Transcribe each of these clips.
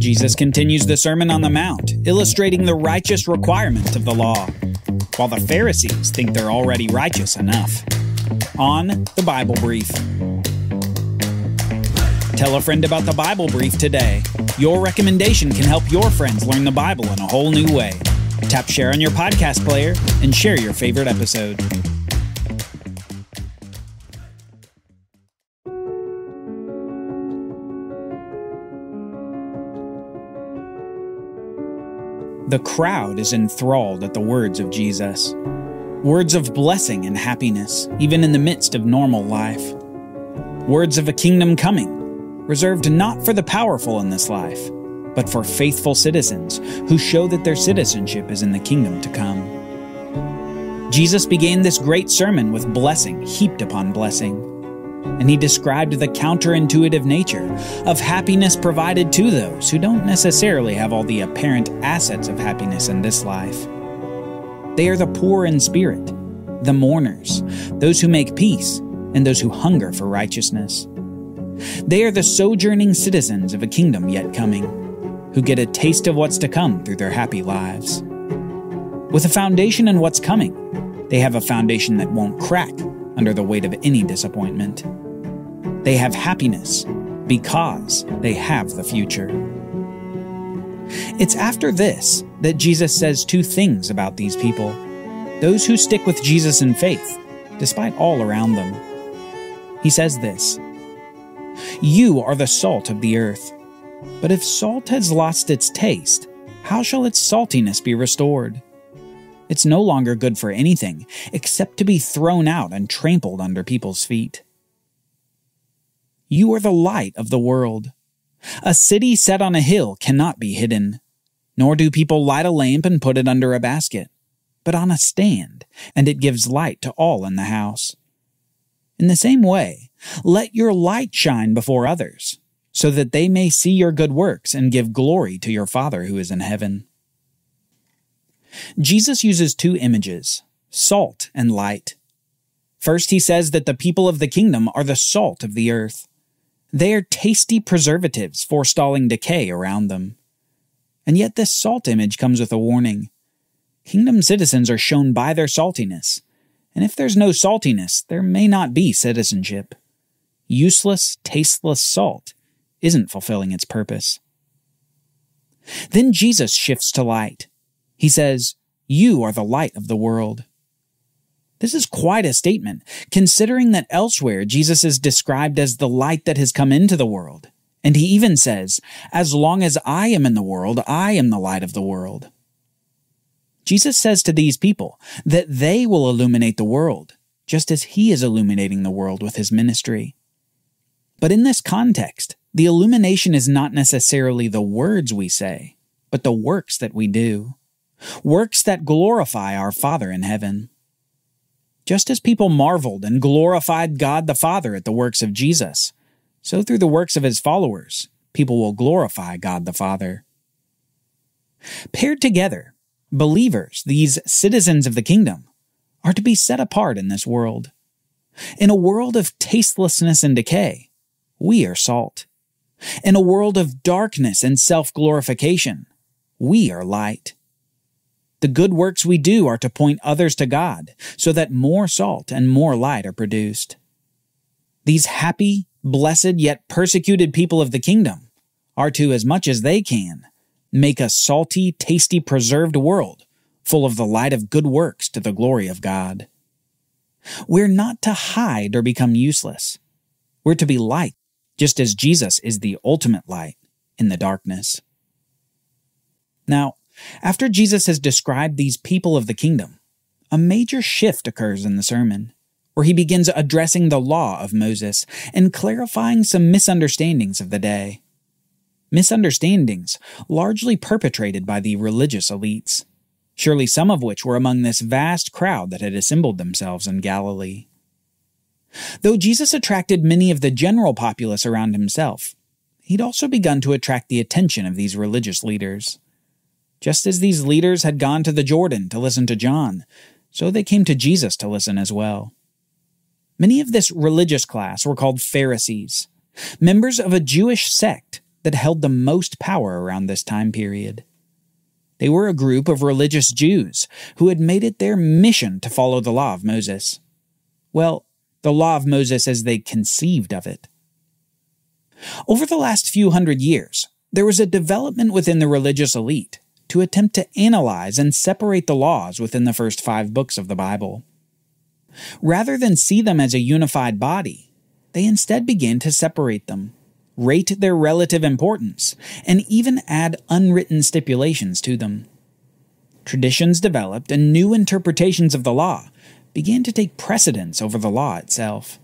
Jesus continues the Sermon on the Mount, illustrating the righteous requirement of the law, while the Pharisees think they're already righteous enough. On the Bible Brief. Tell a friend about the Bible Brief today. Your recommendation can help your friends learn the Bible in a whole new way. Tap share on your podcast player and share your favorite episode. The crowd is enthralled at the words of Jesus. Words of blessing and happiness, even in the midst of normal life. Words of a kingdom coming, reserved not for the powerful in this life, but for faithful citizens who show that their citizenship is in the kingdom to come. Jesus began this great sermon with blessing heaped upon blessing, and he described the counterintuitive nature of happiness provided to those who don't necessarily have all the apparent assets of happiness in this life. They are the poor in spirit, the mourners, those who make peace, and those who hunger for righteousness. They are the sojourning citizens of a kingdom yet coming, who get a taste of what's to come through their happy lives. With a foundation in what's coming, they have a foundation that won't crack under the weight of any disappointment. They have happiness because they have the future. It's after this that Jesus says two things about these people, those who stick with Jesus in faith, despite all around them. He says this, "You are the salt of the earth, but if salt has lost its taste, how shall its saltiness be restored? It's no longer good for anything except to be thrown out and trampled under people's feet. You are the light of the world. A city set on a hill cannot be hidden, nor do people light a lamp and put it under a basket, but on a stand, and it gives light to all in the house. In the same way, let your light shine before others, so that they may see your good works and give glory to your Father who is in heaven." Jesus uses two images, salt and light. First, he says that the people of the kingdom are the salt of the earth. They are tasty preservatives forestalling decay around them. And yet this salt image comes with a warning. Kingdom citizens are shown by their saltiness, and if there's no saltiness, there may not be citizenship. Useless, tasteless salt isn't fulfilling its purpose. Then Jesus shifts to light. He says, "You are the light of the world." This is quite a statement, considering that elsewhere Jesus is described as the light that has come into the world. And he even says, "As long as I am in the world, I am the light of the world." Jesus says to these people that they will illuminate the world, just as he is illuminating the world with his ministry. But in this context, the illumination is not necessarily the words we say, but the works that we do. Works that glorify our Father in heaven. Just as people marveled and glorified God the Father at the works of Jesus, so through the works of his followers, people will glorify God the Father. Paired together, believers, these citizens of the kingdom, are to be set apart in this world. In a world of tastelessness and decay, we are salt. In a world of darkness and self-glorification, we are light. The good works we do are to point others to God, so that more salt and more light are produced. These happy, blessed, yet persecuted people of the kingdom are to, as much as they can, make a salty, tasty, preserved world full of the light of good works to the glory of God. We're not to hide or become useless. We're to be light, just as Jesus is the ultimate light in the darkness. Now, after Jesus has described these people of the kingdom, a major shift occurs in the sermon, where he begins addressing the law of Moses and clarifying some misunderstandings of the day. Misunderstandings largely perpetrated by the religious elites, surely some of which were among this vast crowd that had assembled themselves in Galilee. Though Jesus attracted many of the general populace around himself, he'd also begun to attract the attention of these religious leaders. Just as these leaders had gone to the Jordan to listen to John, so they came to Jesus to listen as well. Many of this religious class were called Pharisees, members of a Jewish sect that held the most power around this time period. They were a group of religious Jews who had made it their mission to follow the law of Moses. Well, the law of Moses as they conceived of it. Over the last few hundred years, there was a development within the religious elite to attempt to analyze and separate the laws within the first 5 books of the Bible. Rather than see them as a unified body, they instead began to separate them, rate their relative importance, and even add unwritten stipulations to them. Traditions developed and new interpretations of the law began to take precedence over the law itself.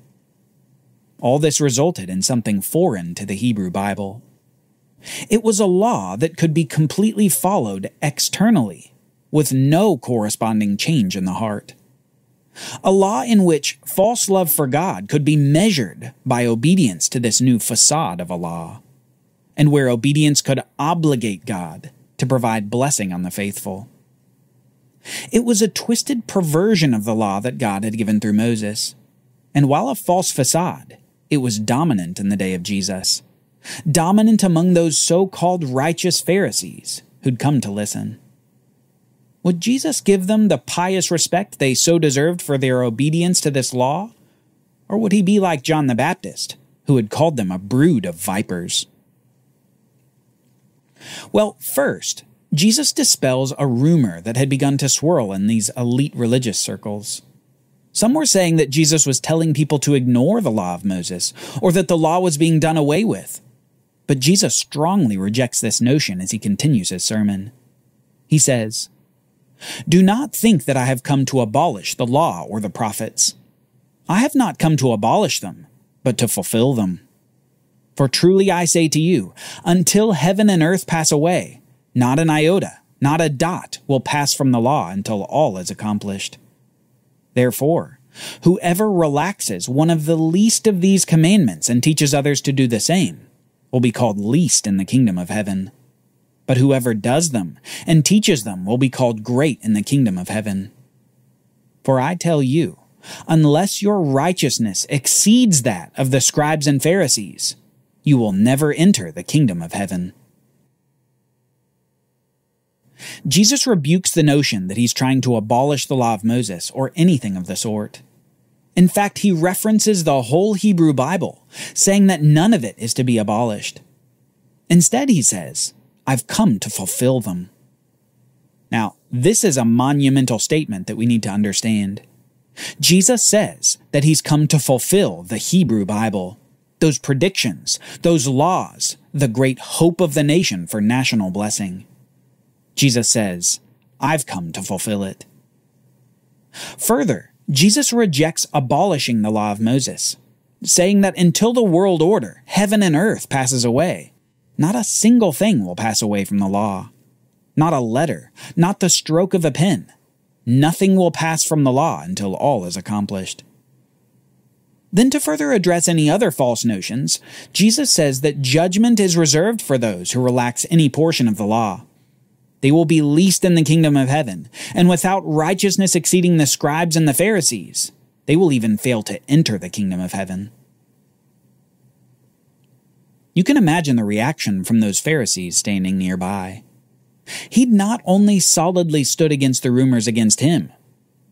All this resulted in something foreign to the Hebrew Bible. It was a law that could be completely followed externally, with no corresponding change in the heart. A law in which false love for God could be measured by obedience to this new facade of a law, and where obedience could obligate God to provide blessing on the faithful. It was a twisted perversion of the law that God had given through Moses, and while a false facade, it was dominant in the day of Jesus, dominant among those so-called righteous Pharisees who'd come to listen. Would Jesus give them the pious respect they so deserved for their obedience to this law? Or would he be like John the Baptist, who had called them a brood of vipers? Well, first, Jesus dispels a rumor that had begun to swirl in these elite religious circles. Some were saying that Jesus was telling people to ignore the law of Moses, or that the law was being done away with. But Jesus strongly rejects this notion as he continues his sermon. He says, "Do not think that I have come to abolish the law or the prophets. I have not come to abolish them, but to fulfill them. For truly I say to you, until heaven and earth pass away, not an iota, not a dot will pass from the law until all is accomplished. Therefore, whoever relaxes one of the least of these commandments and teaches others to do the same will be called least in the kingdom of heaven. But whoever does them and teaches them will be called great in the kingdom of heaven. For I tell you, unless your righteousness exceeds that of the scribes and Pharisees, you will never enter the kingdom of heaven." Jesus rebukes the notion that he's trying to abolish the law of Moses or anything of the sort. In fact, he references the whole Hebrew Bible, saying that none of it is to be abolished. Instead, he says, "I've come to fulfill them." Now, this is a monumental statement that we need to understand. Jesus says that he's come to fulfill the Hebrew Bible, those predictions, those laws, the great hope of the nation for national blessing. Jesus says, "I've come to fulfill it." Further, Jesus rejects abolishing the law of Moses, saying that until the world order, heaven and earth passes away, not a single thing will pass away from the law. Not a letter, not the stroke of a pen. Nothing will pass from the law until all is accomplished. Then to further address any other false notions, Jesus says that judgment is reserved for those who relax any portion of the law. They will be least in the kingdom of heaven, and without righteousness exceeding the scribes and the Pharisees, they will even fail to enter the kingdom of heaven. You can imagine the reaction from those Pharisees standing nearby. He'd not only solidly stood against the rumors against him,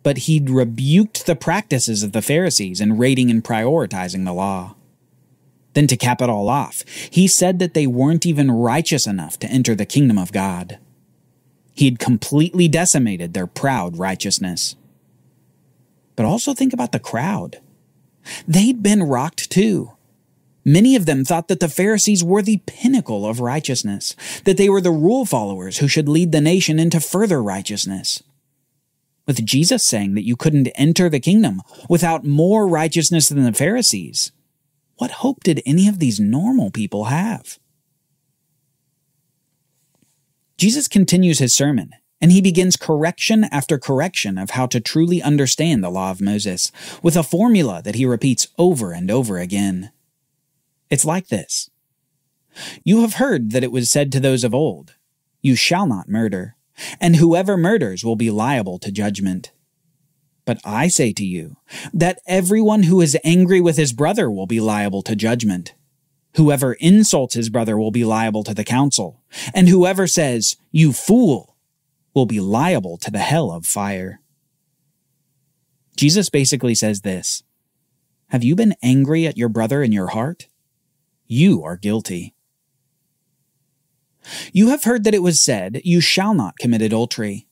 but he'd rebuked the practices of the Pharisees in rating and prioritizing the law. Then to cap it all off, he said that they weren't even righteous enough to enter the kingdom of God. He'd completely decimated their proud righteousness. But also think about the crowd. They'd been rocked too. Many of them thought that the Pharisees were the pinnacle of righteousness, that they were the rule followers who should lead the nation into further righteousness. With Jesus saying that you couldn't enter the kingdom without more righteousness than the Pharisees, what hope did any of these normal people have? Jesus continues his sermon, and he begins correction after correction of how to truly understand the law of Moses, with a formula that he repeats over and over again. It's like this. You have heard that it was said to those of old, "You shall not murder, and whoever murders will be liable to judgment." But I say to you that everyone who is angry with his brother will be liable to judgment. Whoever insults his brother will be liable to the council, and whoever says, 'You fool,' will be liable to the hell of fire." Jesus basically says this: have you been angry at your brother in your heart? You are guilty. You have heard that it was said, 'You shall not commit adultery.'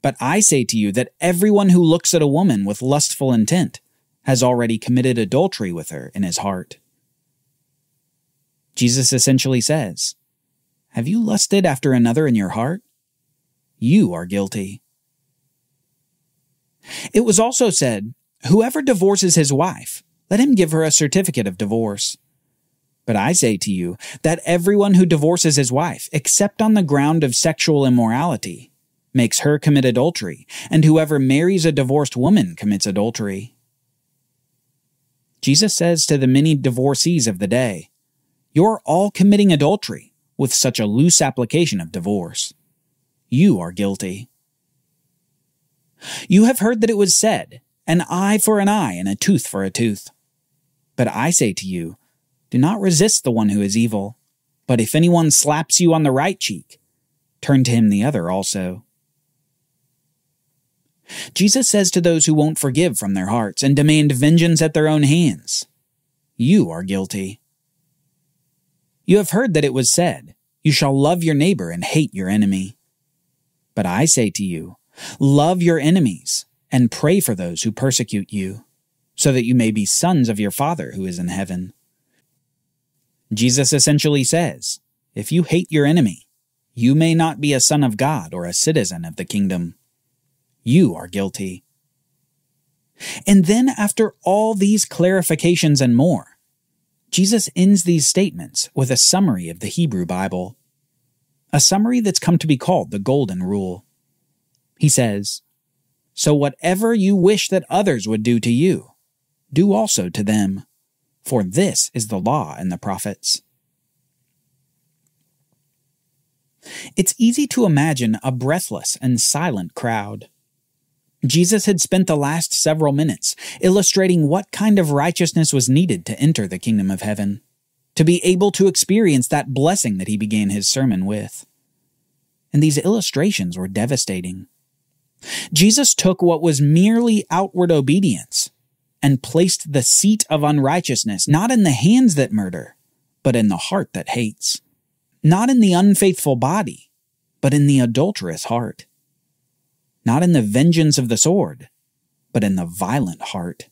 But I say to you that everyone who looks at a woman with lustful intent has already committed adultery with her in his heart." Jesus essentially says, have you lusted after another in your heart? You are guilty. It was also said, "Whoever divorces his wife, let him give her a certificate of divorce." But I say to you that everyone who divorces his wife, except on the ground of sexual immorality, makes her commit adultery, and whoever marries a divorced woman commits adultery. Jesus says to the many divorcees of the day, you're all committing adultery with such a loose application of divorce. You are guilty. You have heard that it was said, "An eye for an eye and a tooth for a tooth." But I say to you, do not resist the one who is evil, but if anyone slaps you on the right cheek, turn to him the other also. Jesus says to those who won't forgive from their hearts and demand vengeance at their own hands, you are guilty. You have heard that it was said, "You shall love your neighbor and hate your enemy." But I say to you, love your enemies and pray for those who persecute you, so that you may be sons of your Father who is in heaven. Jesus essentially says, if you hate your enemy, you may not be a son of God or a citizen of the kingdom. You are guilty. And then after all these clarifications and more, Jesus ends these statements with a summary of the Hebrew Bible, a summary that's come to be called the Golden Rule. He says, "So whatever you wish that others would do to you, do also to them, for this is the law and the prophets." It's easy to imagine a breathless and silent crowd. Jesus had spent the last several minutes illustrating what kind of righteousness was needed to enter the kingdom of heaven, to be able to experience that blessing that he began his sermon with. And these illustrations were devastating. Jesus took what was merely outward obedience and placed the seat of unrighteousness not in the hands that murder, but in the heart that hates. Not in the unfaithful body, but in the adulterous heart. Not in the vengeance of the sword, but in the violent heart.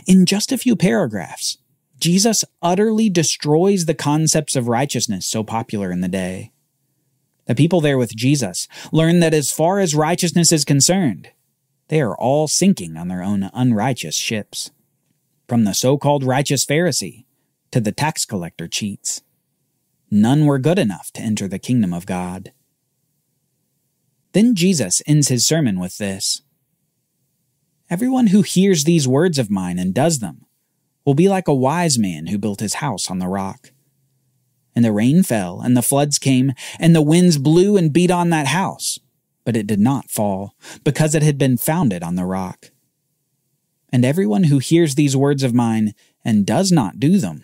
In just a few paragraphs, Jesus utterly destroys the concepts of righteousness so popular in the day. The people there with Jesus learn that as far as righteousness is concerned, they are all sinking on their own unrighteous ships. From the so-called righteous Pharisee to the tax collector cheats. None were good enough to enter the kingdom of God. Then Jesus ends his sermon with this: "Everyone who hears these words of mine and does them will be like a wise man who built his house on the rock. And the rain fell, and the floods came, and the winds blew and beat on that house, but it did not fall, because it had been founded on the rock. And everyone who hears these words of mine and does not do them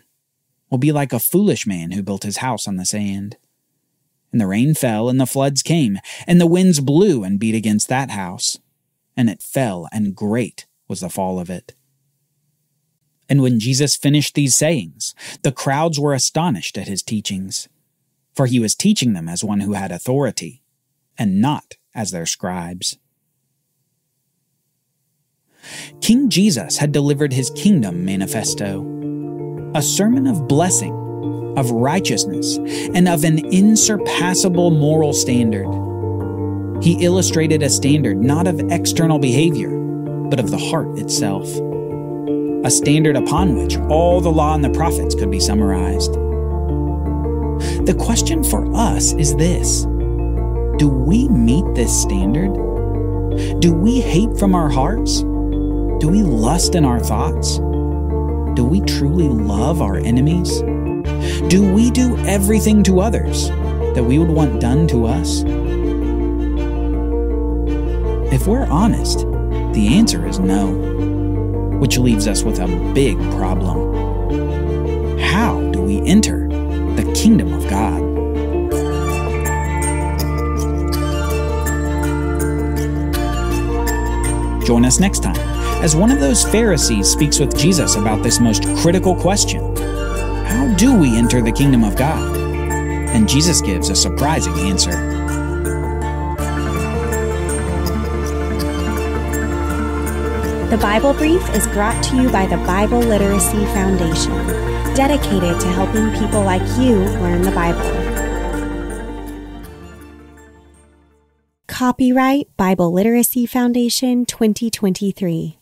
will be like a foolish man who built his house on the sand. And the rain fell, and the floods came, and the winds blew and beat against that house, and it fell, and great was the fall of it." And when Jesus finished these sayings, the crowds were astonished at his teachings, for he was teaching them as one who had authority, and not as their scribes. King Jesus had delivered his kingdom manifesto, a sermon of blessing, of righteousness, and of an insurpassable moral standard. He illustrated a standard not of external behavior, but of the heart itself, a standard upon which all the law and the prophets could be summarized. The question for us is this: do we meet this standard? Do we hate from our hearts? Do we lust in our thoughts? Do we truly love our enemies? Do we do everything to others that we would want done to us? If we're honest, the answer is no, which leaves us with a big problem. How do we enter the kingdom of God? Join us next time as one of those Pharisees speaks with Jesus about this most critical question. How do we enter the kingdom of God? And Jesus gives a surprising answer. The Bible Brief is brought to you by the Bible Literacy Foundation, dedicated to helping people like you learn the Bible. Copyright Bible Literacy Foundation 2023.